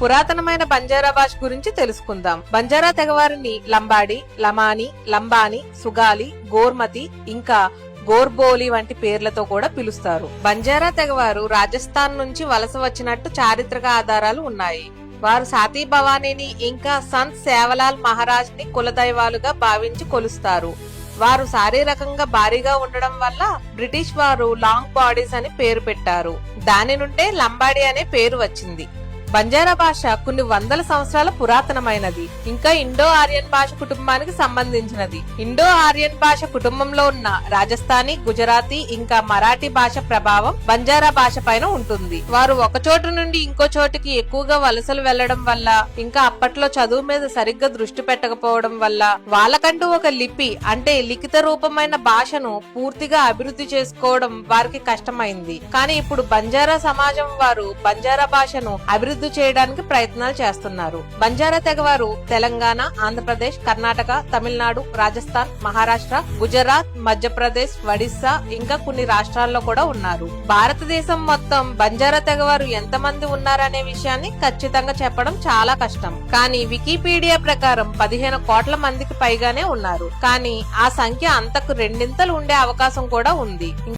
పురాతనమైన బంజారా భాష గురించి తెలుసుకుందాం. బంజారా తెగవారిని లంబాడి, లమాని, లంబాని, సుగాలి, గోర్మతి ఇంకా గోర్బోలి వంటి పేర్లతో కూడా పిలుస్తారు. బంజారా తెగవారు రాజస్థాన్ నుంచి వలస వచ్చినట్టు చారిత్రక ఆధారాలు ఉన్నాయి. వారు సాతీ భవానీని ఇంకా సంత్ సేవలాల్ మహారాజ్ ని కులదైవాలుగా భావించి కొలుస్తారు. వారు శారీరకంగా భారీగా ఉండడం వల్ల బ్రిటిష్ వారు లాంగ్ బాడీస్ అని పేరు పెట్టారు. దాని నుండే లంబాడి అనే పేరు వచ్చింది. బంజారా భాష కొన్ని వందల సంవత్సరాల పురాతనమైనది. ఇంకా ఇండో ఆర్యన్ భాష కుటుంబానికి సంబంధించినది. ఇండో ఆర్యన్ భాష కుటుంబంలో ఉన్న రాజస్థానీ, గుజరాతీ ఇంకా మరాఠీ భాష ప్రభావం బంజారా భాష పైన ఉంటుంది. వారు ఒక చోటు నుండి ఇంకో చోటుకి ఎక్కువగా వలసలు వెళ్లడం వల్ల, ఇంకా అప్పట్లో చదువు మీద సరిగ్గా దృష్టి పెట్టకపోవడం వల్ల వాళ్ళకంటూ ఒక లిపి అంటే లిఖిత రూపమైన భాషను పూర్తిగా అభివృద్ధి చేసుకోవడం వారికి కష్టమైంది. కానీ ఇప్పుడు బంజారా సమాజం వారు బంజారా భాషను అభివృద్ధి చేయడానికి ప్రయత్నాలు చేస్తున్నారు. బంజారా తెగవారు తెలంగాణ, ఆంధ్రప్రదేశ్, కర్ణాటక, తమిళనాడు, రాజస్థాన్, మహారాష్ట్ర, గుజరాత్, మధ్యప్రదేశ్, ఒడిస్సా ఇంకా కొన్ని రాష్ట్రాల్లో కూడా ఉన్నారు. భారతదేశం మొత్తం బంజారా తెగవారు ఎంతమంది ఉన్నారనే విషయాన్ని ఖచ్చితంగా చెప్పడం చాలా కష్టం. కానీ వికీపీడియా ప్రకారం 15 కోట్ల మందికి పైగానే ఉన్నారు. కానీ ఆ సంఖ్య అంతకు రెండింతలు ఉండే అవకాశం కూడా ఉంది.